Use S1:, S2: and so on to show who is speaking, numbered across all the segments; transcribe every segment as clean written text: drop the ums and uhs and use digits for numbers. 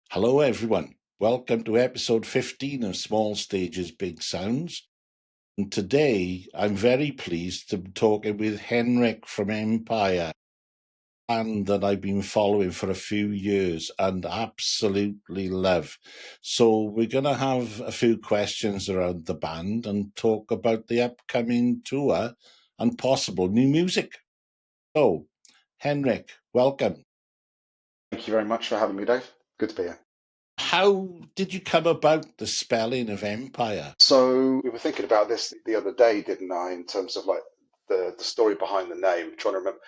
S1: Hello, everyone. Welcome to episode 15 of Small Stages, Big Sounds. And today, I'm very pleased to be talking with Henrik from Empyre, a band that I've been following for a few years and absolutely love. So we're going to have a few questions around the band and talk about the upcoming tour and possible new music. So, Henrik, welcome.
S2: Thank you very much for having me, Dave. Good to be here.
S1: How did you come about the spelling of Empyre?
S2: So we were thinking about this the other day, didn't I? In terms of like the story behind the name. Trying to remember.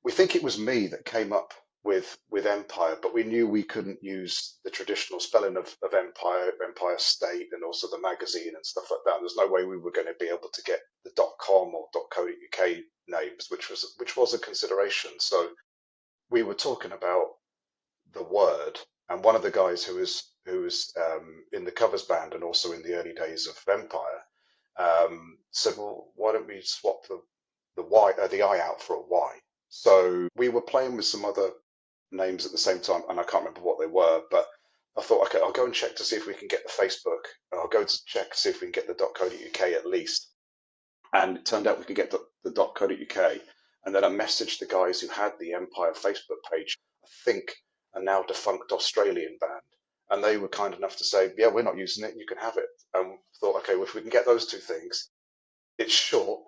S2: We think it was me that came up with Empire, but we knew we couldn't use the traditional spelling of Empire, Empire State, and also the magazine and stuff like that. There's no way we were going to be able to get the .com or .co.uk names, which was a consideration. So we were talking about the word, and one of the guys who was in the covers band and also in the early days of Empire said, "Well, why don't we swap the I out for a Y?" So we were playing with some other names at the same time, and I can't remember what they were, but I thought, okay, I'll go and check to see if we can get the Facebook. I'll go to check to see if we can get the .co.uk at least. And it turned out we could get the .co.uk. And then I messaged the guys who had the Empire Facebook page, I think a now defunct Australian band. And they were kind enough to say, yeah, we're not using it, you can have it. And thought, okay, well, if we can get those two things, it's short,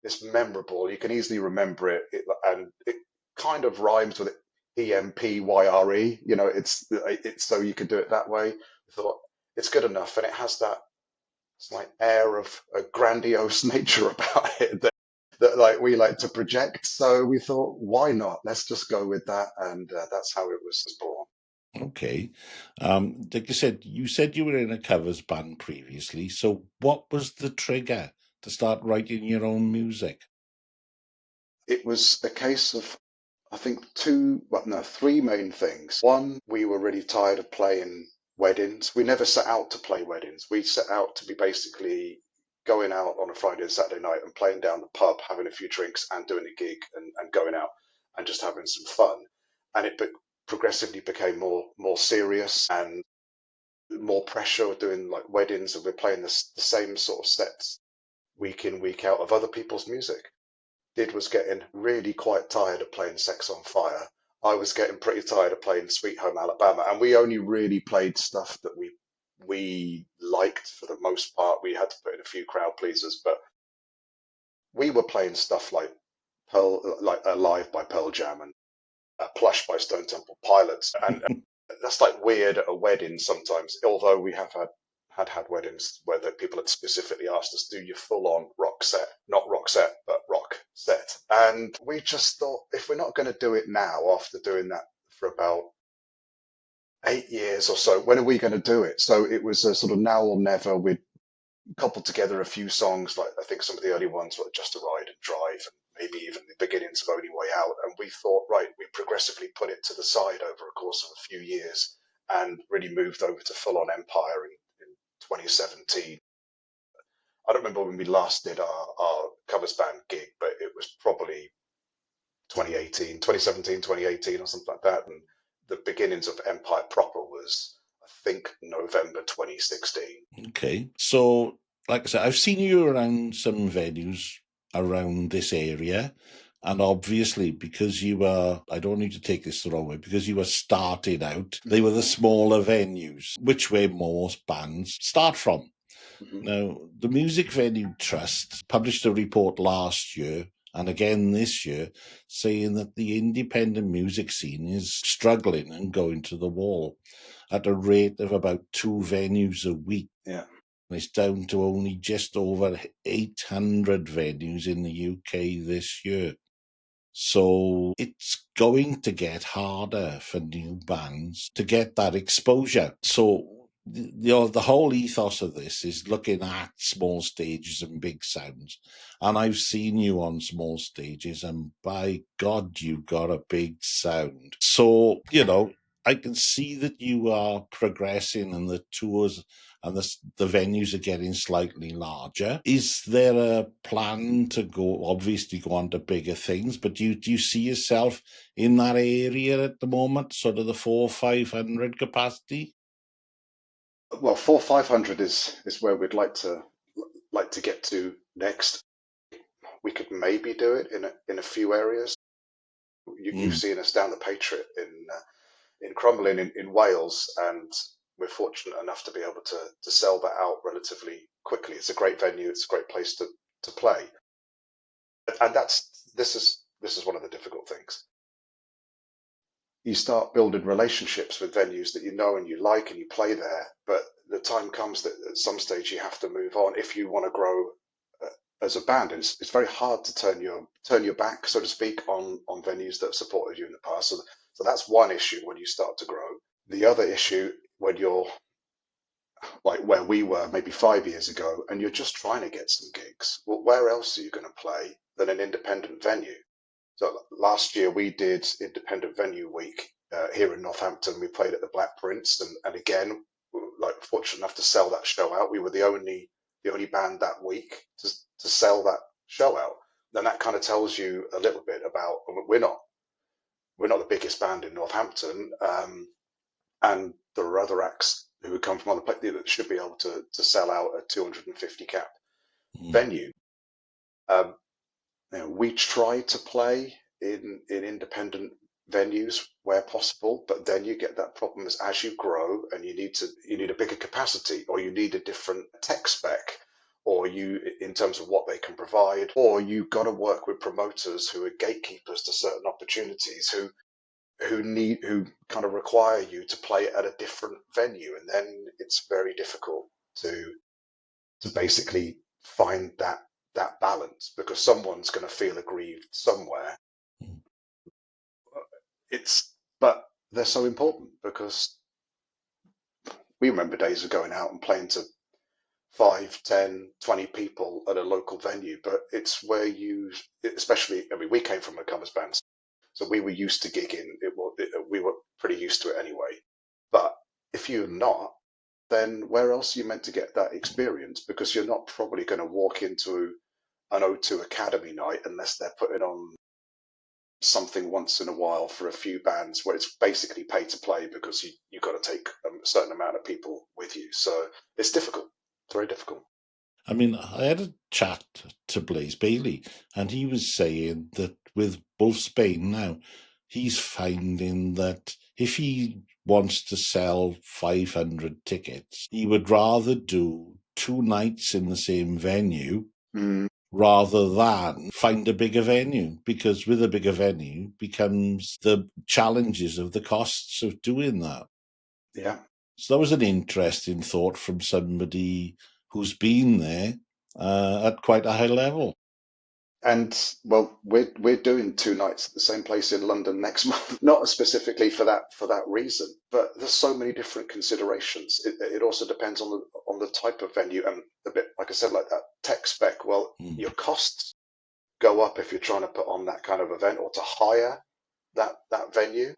S2: it's memorable, you can easily remember it, and it kind of rhymes with Empyre. It's so you can do it that way. I thought it's good enough, and it has that like air of a grandiose nature about it that like we like to project. So we thought, why not? Let's just go with that, and that's how it was born.
S1: Okay. Like you said you were in a covers band previously. So what was the trigger to start writing your own music?
S2: It was a case of, I think, three main things. One, we were really tired of playing weddings. We never set out to play weddings. We set out to be basically going out on a Friday and Saturday night and playing down the pub, having a few drinks and doing a gig and going out and just having some fun. And it progressively became more serious and more pressure doing like weddings, and we're playing the same sort of sets week in, week out of other people's music. Did was getting really quite tired of playing Sex on Fire. I was getting pretty tired of playing Sweet Home Alabama, and we only really played stuff that we liked for the most part. We had to put in a few crowd pleasers, but we were playing stuff like Alive by Pearl Jam and Plush by Stone Temple Pilots, and that's like weird at a wedding sometimes. Although we have had weddings where the people had specifically asked us, do your full on rock set, not rock set, but rock set. And we just thought, if we're not going to do it now, after doing that for about 8 years or so, when are we going to do it? So it was a sort of now or never. We'd coupled together a few songs, like I think some of the early ones were Just a Ride and Drive, and maybe even the beginnings of Only Way Out. And we thought, right, we progressively put it to the side over a course of a few years and really moved over to full on Empire in 2017. I don't remember when we last did our covers band gig, but it was probably 2017, 2018 or something like that. And the beginnings of Empire proper was, I think, November 2016.
S1: Okay. So, like I said, I've seen you around some venues around this area. And obviously, because you were, I don't need to take this the wrong way, because you were started out, they were the smaller venues, which where most bands start from.
S2: Mm-hmm.
S1: Now, the Music Venue Trust published a report last year and again this year saying that the independent music scene is struggling and going to the wall at a rate of about 2 venues a week.
S2: Yeah.
S1: And it's down to only just over 800 venues in the UK this year. So it's going to get harder for new bands to get that exposure. So the whole ethos of this is looking at small stages and big sounds. And I've seen you on small stages, and by God, you've got a big sound. So, I can see that you are progressing and the tours and the venues are getting slightly larger. Is there a plan to obviously go on to bigger things, but do you see yourself in that area at the moment, sort of the 400-500 capacity?
S2: Well, 400-500 is where we'd like to get to next. We could maybe do it in a few areas. You've seen us down the Patriot in Crumlin in Wales, and we're fortunate enough to be able to sell that out relatively quickly. It's a great venue. It's a great place to play, and this is one of the difficult things. You start building relationships with venues that you know and you like, and you play there, but the time comes that at some stage you have to move on if you want to grow as a band. And it's very hard to turn your back, so to speak, on venues that have supported you in the past. So that's one issue when you start to grow. The other issue when you're like where we were maybe 5 years ago and you're just trying to get some gigs. Well, where else are you going to play than an independent venue? So last year we did Independent Venue Week here in Northampton. We played at the Black Prince, and again, we were, like, fortunate enough to sell that show out. We were the only band that week to sell that show out. Then that kind of tells you a little bit about we're not the biggest band in Northampton, and there are other acts who come from other places that should be able to sell out a 250 cap venue. We try to play in independent venues where possible, but then you get that problem as you grow and you need a bigger capacity, or you need a different tech spec, or in terms of what they can provide, or you've got to work with promoters who are gatekeepers to certain opportunities who kind of require you to play at a different venue, and then it's very difficult to basically find that balance, because someone's going to feel aggrieved somewhere. But they're so important, because we remember days of going out and playing to 5, 10, 20 people at a local venue, but it's where especially, I mean, we came from a covers band, so we were used to gigging. We were pretty used to it anyway. But if you're not, then where else are you meant to get that experience? Because you're not probably going to walk into an O2 Academy night unless they're putting on something once in a while for a few bands where it's basically pay to play, because you've got to take a certain amount of people with you. So it's difficult. It's very difficult.
S1: I mean, I had a chat to Blaze Bailey, and he was saying that with both Spain now, he's finding that if he wants to sell 500 tickets, he would rather do 2 nights in the same venue rather than find a bigger venue, because with a bigger venue becomes the challenges of the costs of doing that.
S2: Yeah.
S1: So that was an interesting thought from somebody who's been there at quite a high level.
S2: And well, we're doing 2 nights at the same place in London next month, not specifically for that reason, but there's so many different considerations. It also depends on the type of venue, and a bit, like I said, like that tech spec. Well, your costs go up if you're trying to put on that kind of event, or to hire that venue.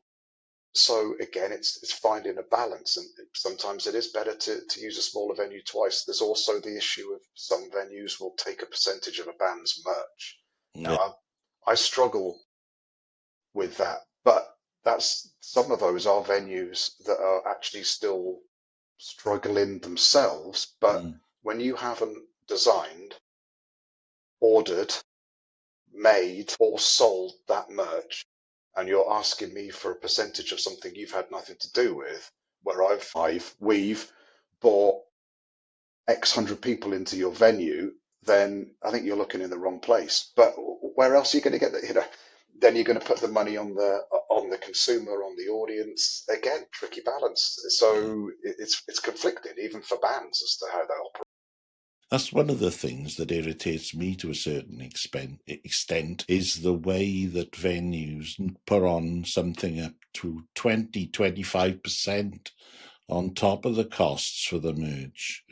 S2: So again, it's finding a balance, and sometimes it is better to use a smaller venue twice. There's also the issue of some venues will take a percentage of a band's merch. Now, I struggle with that, but some of those are venues that are actually still struggling themselves. But when you haven't designed, ordered, made, or sold that merch, and you're asking me for a percentage of something you've had nothing to do with, where we've bought X hundred people into your venue, then I think you're looking in the wrong place. But where else are you going to get that? Then you're going to put the money on the consumer, on the audience. Again, tricky balance. So it's conflicting, even for bands, as to how they operate.
S1: That's one of the things that irritates me to a certain extent, is the way that venues put on something up to 20-25% on top of the costs for the merch.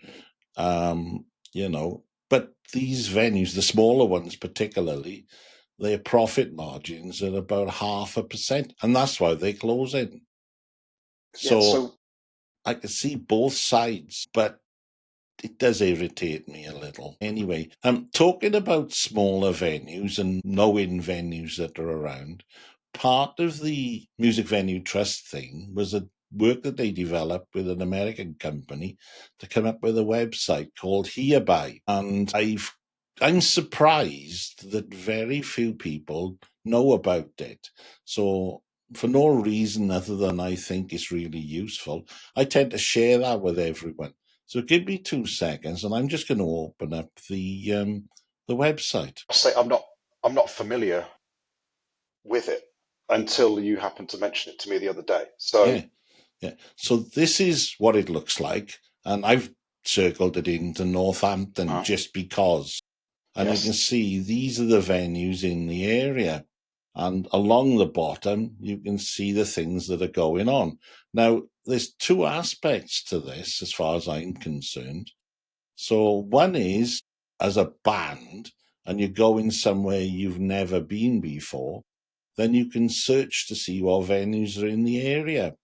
S1: But these venues, the smaller ones particularly, their profit margins are about 0.5%, and that's why they close in. So I can see both sides, but it does irritate me a little. Anyway, talking about smaller venues and knowing venues that are around, part of the Music Venue Trust thing was a work that they developed with an American company to come up with a website called Hereby. And I'm surprised that very few people know about it. So for no reason other than I think it's really useful, I tend to share that with everyone. So give me 2 seconds, and I'm just going to open up the website.
S2: I say I'm not familiar with it until you happened to mention it to me the other day. So
S1: Yeah, yeah. So this is what it looks like, and I've circled it into Northampton just because. And you can
S2: yes,
S1: see these are the venues in the area. And along the bottom, you can see the things that are going on. Now, there's two aspects to this, as far as I'm concerned. So one is as a band, and you're going somewhere you've never been before, then you can search to see what venues are in the area.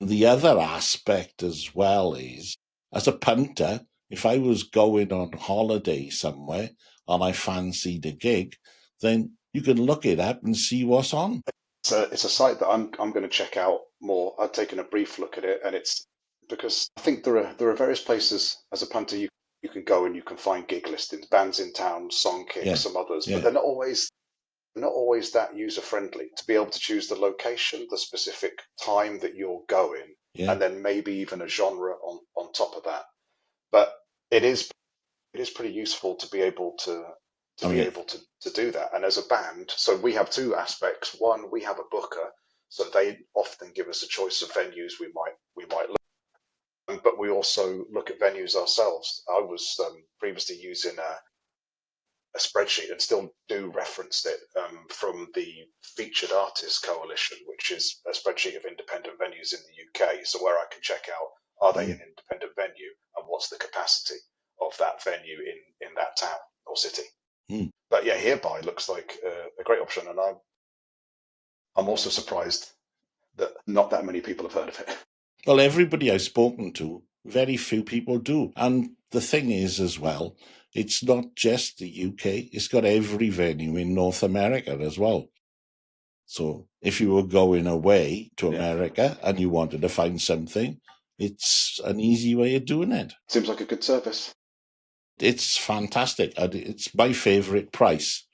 S1: The other aspect as well is, as a punter, if I was going on holiday somewhere and I fancied a gig, then you can look it up and see what's on.
S2: it's a site that I'm going to check out more. I've taken a brief look at it, and it's because I think there are various places as a punter you can go and you can find gig listings, bands in town, song kick,
S1: Yeah,
S2: some others, but
S1: yeah,
S2: they're not always that user friendly. To be able to choose the location, the specific time that you're going,
S1: yeah.
S2: and then maybe even a genre on top of that. But it is it is pretty useful to be able to
S1: I
S2: be
S1: mean,
S2: able to do that. And as a band, so we have two aspects. One, we have a booker, so they often give us a choice of venues we might look, but we also look at venues ourselves. I was previously using a spreadsheet and still do reference it from the Featured Artists Coalition, which is a spreadsheet of independent venues in the UK. So where I can check out, are they
S1: mm,
S2: an independent venue and what's the capacity of that venue in that town or city.
S1: mm.
S2: But yeah, Hereby looks like a great option, and I'm also surprised that not that many people have heard of it.
S1: Well, everybody I've spoken to, very few people do. And the thing is, as well, it's not just the UK, it's got every venue in North America as well. So if you were going away to
S2: Yeah,
S1: America and you wanted to find something, it's an easy way of doing it.
S2: seems like a good service.
S1: It's fantastic. And it's my favorite price.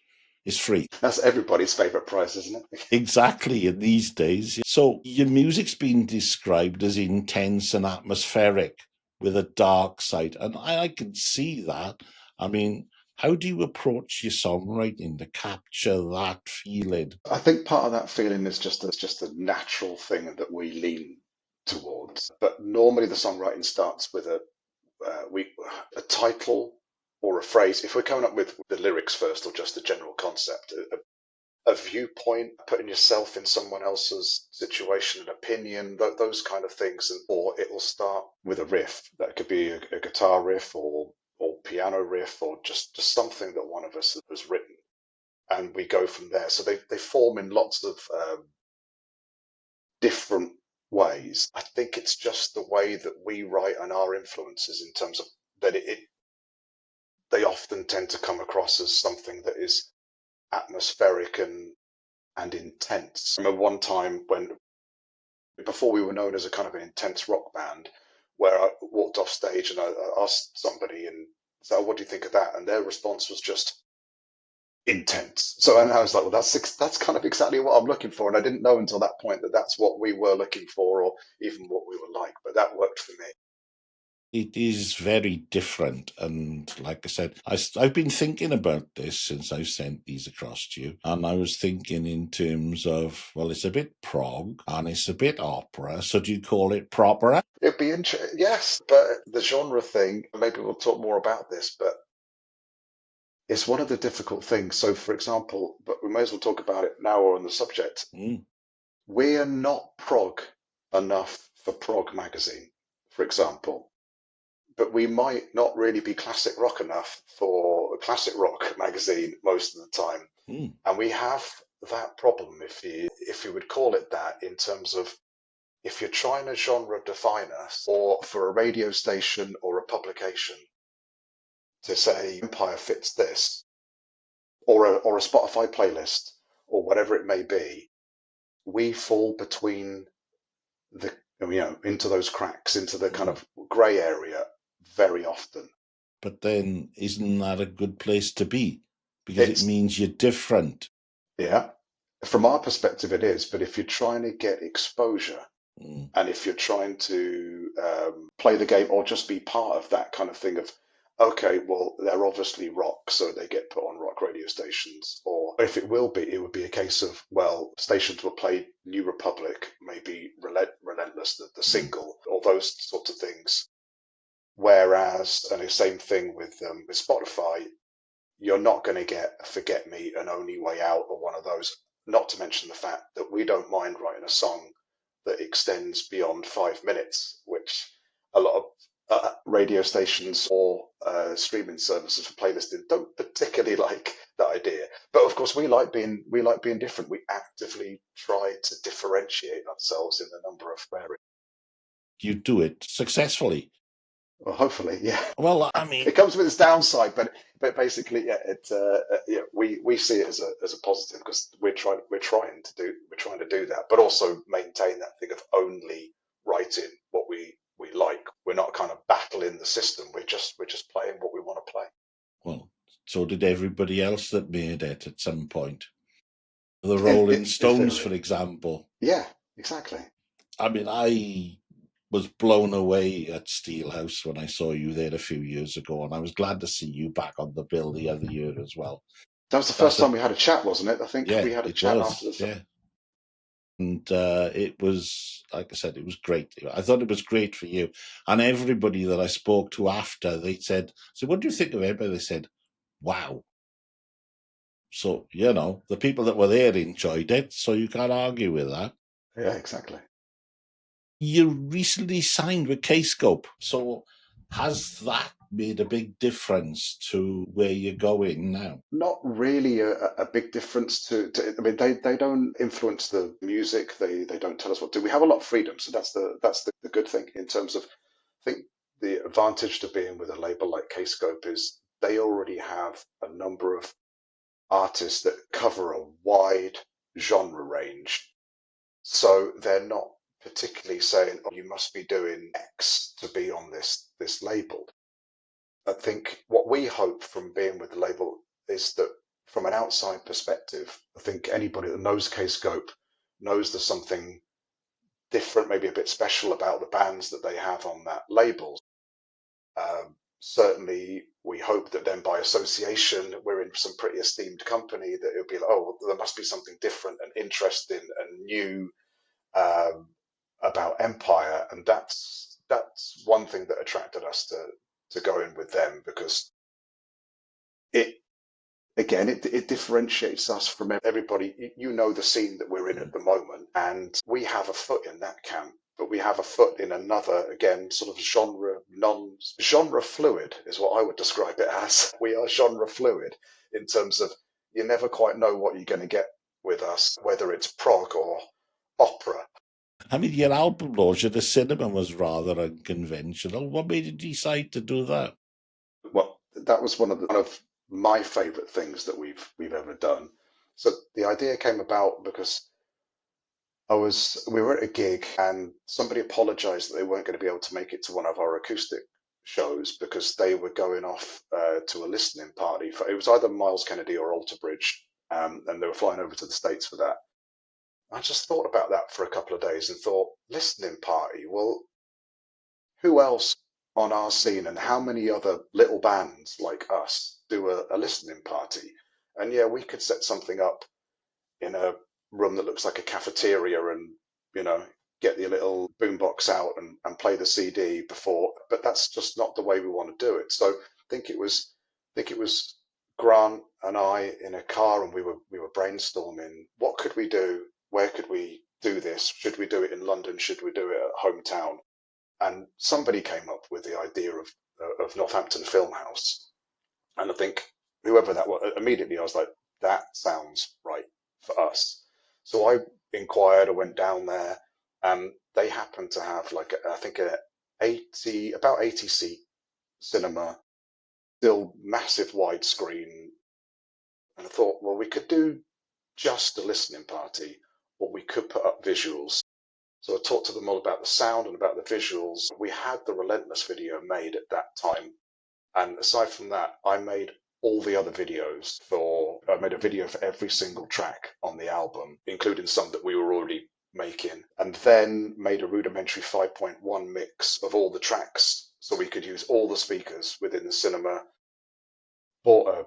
S1: It's free.
S2: That's everybody's favorite prize, isn't it?
S1: Exactly in these days. So your music's been described as intense and atmospheric with a dark side. And I can see that. I mean, how do you approach your songwriting to capture that feeling?
S2: I think part of that feeling is just a natural thing that we lean towards. But normally the songwriting starts with a title or a phrase. If we're coming up with the lyrics first or just the general concept, a viewpoint, putting yourself in someone else's situation and opinion, those kind of things, or it will start with a riff. That could be a guitar riff or piano riff or just something that one of us has written, and we go from there. So they form in lots of different ways. I think it's just the way that we write and our influences in terms of that they often tend to come across as something that is atmospheric and intense. I remember one time when before we were known as a kind of an intense rock band, where I walked off stage and I asked somebody and said, "Oh, what do you think of that?" And their response was just intense. So and I was like, well, that's kind of exactly what I'm looking for. And I didn't know until that point that that's what we were looking for, or even what we were like. But that worked for me.
S1: It is very different. And like I said, I've been thinking about this since I sent these across to you. And I was thinking in terms of, well, it's a bit prog and it's a bit opera. So do you call it propera?
S2: It'd be interesting, yes. But the genre thing, maybe we'll talk more about this, but it's one of the difficult things. So, for example, but we may as well talk about it now or on the subject.
S1: Mm,
S2: We're not prog enough for Prog magazine, for example, but we might not really be classic rock enough for classic rock magazine most of the time.
S1: mm,
S2: And we have that problem, if you would call it that, in terms of if you're trying to genre define us, or for a radio station or a publication to say Empire fits this, or a Spotify playlist, or whatever it may be, we fall between the into those cracks, into the kind of grey area very often.
S1: But then isn't that a good place to be? Because it
S2: It's
S1: means you're different.
S2: Yeah, from our perspective, it is. But if you're trying to get exposure,
S1: Mm.
S2: and if you're trying to play the game or just be part of that kind of thing of, okay, well, they're obviously rock, so they get put on rock radio stations. Or if it will be, it would be a case of, well, stations will play New Republic, maybe Relentless, the single, or those sorts of things. Whereas, and the same thing with Spotify, you're not going to get a Forget Me, An Only Way Out, or one of those. Not to mention the fact that we don't mind writing a song that extends beyond 5 minutes, which a lot of radio stations or streaming services for playlisting don't particularly like that idea. But of course, we like being different. We actively try to differentiate ourselves in a number of areas.
S1: You do it successfully.
S2: Well, hopefully, yeah.
S1: Well, I mean,
S2: It comes with its downside, but basically, yeah, we see it as a positive because we're trying to do that, but also maintain that thing of only writing what we like. We're not kind of battling the system. We're just playing what we want to play.
S1: well, so did everybody else that made it at some point. The Rolling
S2: In
S1: Stones, for
S2: theory,
S1: example.
S2: yeah, exactly.
S1: I mean, I was blown away at Steelhouse when I saw you there a few years ago, and I was glad to see you back on the bill the other year as well.
S2: That was the
S1: That's
S2: first
S1: a
S2: time we had a chat, wasn't it? I think
S1: Yeah,
S2: we had a
S1: it
S2: chat after
S1: was,
S2: the.
S1: yeah. And it was, like I said, it was great. I thought it was great for you. And everybody that I spoke to after, they said, so what do you think of it? But they said, wow. So, the people that were there enjoyed it, so you can't argue with that.
S2: Yeah, exactly.
S1: You recently signed with Kscope, so has that made a big difference to where you're going now?
S2: Not really a big difference I mean, they don't influence the music. They don't tell us what to do. We have a lot of freedom, so that's the good thing in terms of. I think the advantage to being with a label like Kscope is they already have a number of artists that cover a wide genre range, so they're not particularly saying, "Oh, you must be doing X to be on this label." I think what we hope from being with the label is that from an outside perspective, I think anybody that knows Kscope knows there's something different, maybe a bit special about the bands that they have on that label. Certainly, we hope that then by association, we're in some pretty esteemed company that it'll be like, oh, well, there must be something different and interesting and new about Empire. And that's one thing that attracted us to go in with them because it again, it differentiates us from everybody. You know the scene that we're in at the moment, and we have a foot in that camp, but we have a foot in another, again, sort of genre fluid is what I would describe it as. We are genre fluid in terms of you never quite know what you're going to get with us, whether it's prog or opera.
S1: I mean, your album launch at the cinema was rather unconventional. What made you decide to do that?
S2: Well, that was one of my favourite things that we've ever done. So the idea came about because we were at a gig and somebody apologized that they weren't going to be able to make it to one of our acoustic shows because they were going off to a listening party for, it was either Miles Kennedy or Alter Bridge, and they were flying over to the States for that. I just thought about that for a couple of days and thought, listening party, well, who else on our scene and how many other little bands like us do a listening party? And yeah, we could set something up in a room that looks like a cafeteria and, you know, get the little boombox out and play the CD before, but that's just not the way we want to do it. So I think it was Grant and I in a car and we were brainstorming what could we do? Where could we do this? Should we do it in London? Should we do it at hometown? And somebody came up with the idea of Northampton Filmhouse. And I think whoever that was, immediately I was like, that sounds right for us. So I inquired, I went down there, They happen to have like I think about 80 seat cinema, still massive widescreen. And I thought, well, we could do just a listening party, or we could put up visuals. So I talked to them all about the sound and about the visuals. We had the Relentless video made at that time. And aside from that, I made all the other videos I made a video for every single track on the album, including some that we were already making, and then made a rudimentary 5.1 mix of all the tracks so we could use all the speakers within the cinema. Bought a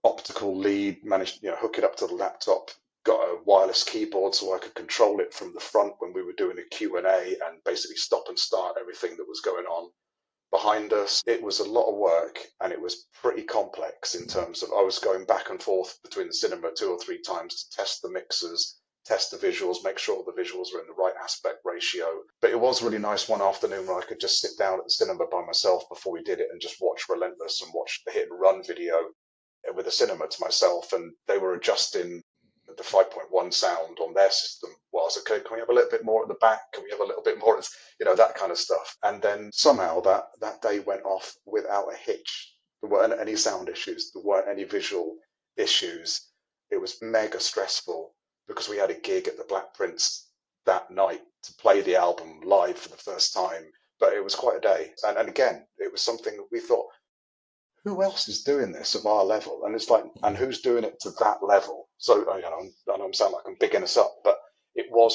S2: optical lead, managed to hook it up to the laptop, got a wireless keyboard so I could control it from the front when we were doing a Q&A and basically stop and start everything that was going on behind us. It was a lot of work, and it was pretty complex in terms of I was going back and forth between the cinema 2 or 3 times to test the mixers, test the visuals, make sure the visuals were in the right aspect ratio. But it was really nice one afternoon where I could just sit down at the cinema by myself before we did it and just watch Relentless and watch the hit and run video with the cinema to myself, and they were adjusting the 5.1 sound on their system. Well, I was okay, can we have a little bit more at the back? Can we have a little bit more? That kind of stuff. And then somehow that day went off without a hitch. There weren't any sound issues. There weren't any visual issues. It was mega stressful because we had a gig at the Black Prince that night to play the album live for the first time. But it was quite a day. And again, it was something that we thought, who else is doing this of our level? And it's like, and who's doing it to that level? So, I know I'm sounding like I'm bigging us up, but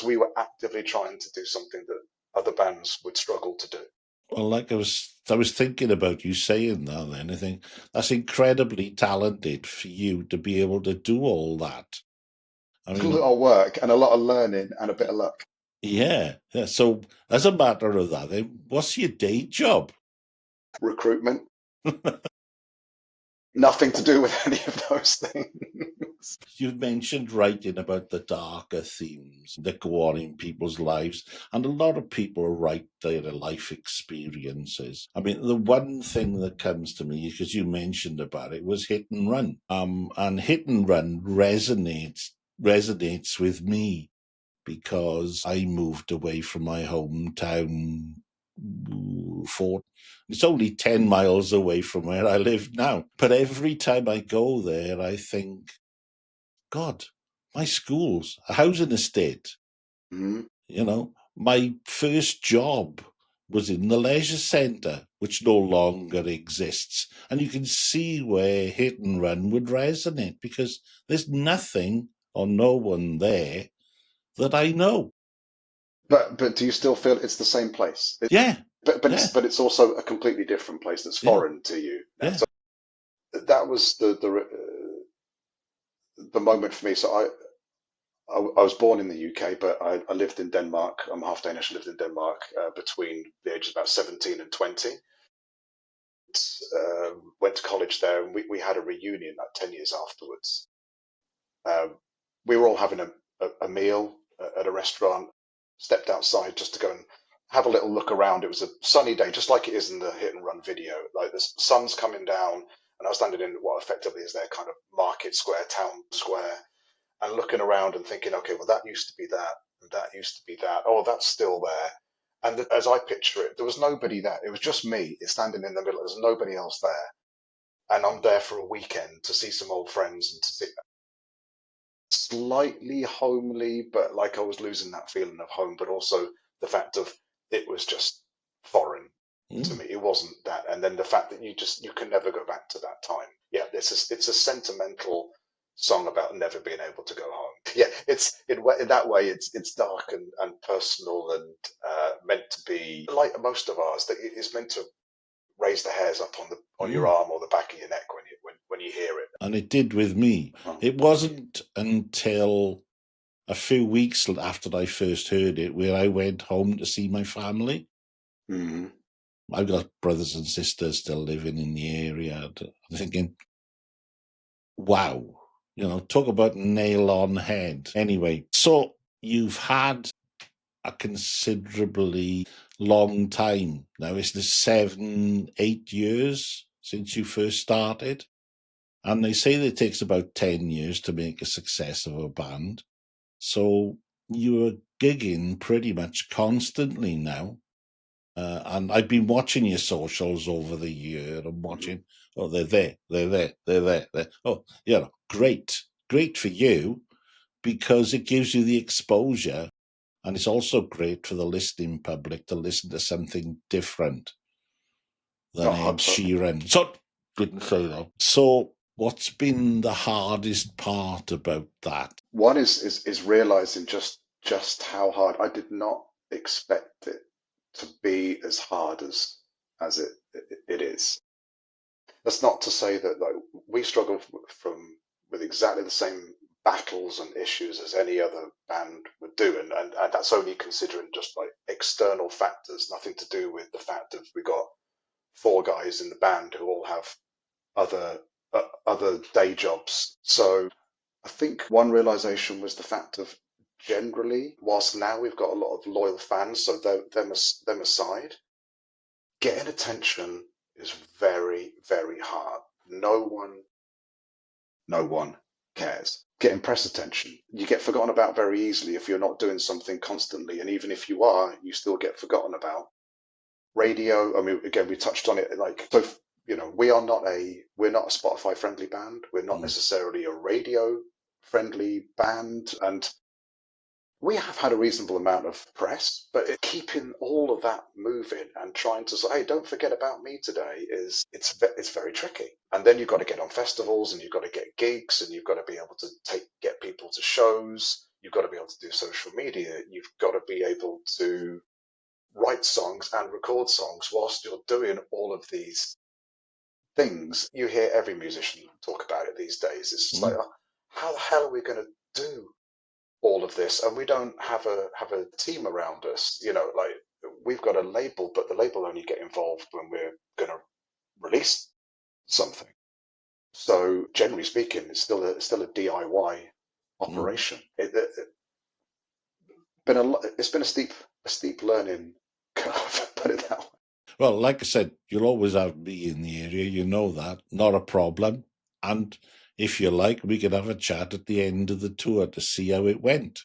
S2: we were actively trying to do something that other bands would struggle to do.
S1: Well, like I was thinking about you saying that then. I think that's incredibly talented for you to be able to do all that. I
S2: It's a
S1: mean,
S2: lot of work and a lot of learning and a bit of luck.
S1: yeah. So as a matter of that, then what's your day job?
S2: Recruitment, nothing to do with any of those things.
S1: You've mentioned writing about the darker themes that go on in people's lives, and a lot of people write their life experiences. I mean, the one thing that comes to me, because you mentioned about it, was Hit and Run. And Hit and Run resonates with me because I moved away from my hometown for it's only 10 miles away from where I live now. But every time I go there, I think, God, my school's a housing estate.
S2: Mm-hmm.
S1: My first job was in the leisure centre, which no longer exists. And you can see where Hit and Run would resonate because there's nothing or no one there that I know.
S2: But do you still feel it's the same place?
S1: Yeah,
S2: But
S1: yeah,
S2: it's also a completely different place that's
S1: yeah,
S2: foreign to you now.
S1: yeah.
S2: So that was the moment for me. So I was born in the UK, but I lived in Denmark. I'm half Danish. I lived in Denmark between the ages of about 17 and 20. Went to college there, and we had a reunion like 10 years afterwards. Um, we were all having a meal at a restaurant, stepped outside just to go and have a little look around. It was a sunny day, just like it is in the Hit and Run video. Like the sun's coming down, and I was standing in what effectively is their kind of market square, town square, and looking around and thinking, okay, well, that used to be that, and that used to be that. Oh, that's still there. And as I picture it, there was nobody there. It was just me standing in the middle. There's nobody else there. And I'm there for a weekend to see some old friends and to see slightly homely, but like I was losing that feeling of home, but also the fact of it was just foreign to
S1: Mm.
S2: me. It wasn't that. And then the fact that you can never go back to that time. Yeah, it's a sentimental song about never being able to go home. Yeah, in that way it's dark and personal and meant to be like most of ours. That it's meant to raise the hairs up on your
S1: Mm.
S2: arm or the back of your neck when you hear it.
S1: And it did with me.
S2: Oh.
S1: It wasn't until a few weeks after I first heard it where I went home to see my family.
S2: Mm-hmm.
S1: I've got brothers and sisters still living in the area. I'm thinking, wow, talk about nail on head. Anyway, so you've had a considerably long time now. It's the 7, 8 years since you first started. And they say that it takes about 10 years to make a success of a band. So you're gigging pretty much constantly now. And I've been watching your socials over the year and watching, oh, they're there, they're there, they're there, they're, oh, great, great for you because it gives you the exposure. And it's also great for the listening public to listen to something different than
S2: Oh,
S1: Ed
S2: totally.
S1: Sheeran. So, didn't say that. So, what's been the hardest part about that?
S2: One is realizing just how hard. I did not expect it to be as hard as it is. That's not to say that like we struggle from with exactly the same battles and issues as any other band would do, and that's only considering just like external factors, nothing to do with the fact that we got four guys in the band who all have other other day jobs. So I think one realization was the fact of generally, whilst now we've got a lot of loyal fans, so them aside, getting attention is very, very hard. No one cares. Getting press attention, you get forgotten about very easily if you're not doing something constantly, and even if you are, you still get forgotten about. Radio, I mean, again, we touched on it. Like, so we're not a Spotify friendly band. We're not
S1: Mm,
S2: necessarily a radio friendly band, and we have had a reasonable amount of press, but keeping all of that moving and trying to say, hey, don't forget about me today it's very tricky. And then you've got to get on festivals and you've got to get gigs and you've got to be able to get people to shows. You've got to be able to do social media. You've got to be able to write songs and record songs whilst you're doing all of these things. You hear every musician talk about it these days. It's just like,
S1: mm.
S2: oh, how the hell are we going to do all of this? And we don't have a team around us. Like we've got a label, but the label only get involved when we're going to release something. So generally speaking, it's still a DIY
S1: Mm.
S2: operation. It's been a steep learning curve. Put it that way.
S1: Well, like I said, you'll always have me in the area. You know that. Not a problem. And if you like, we could have a chat at the end of the tour to see how it went.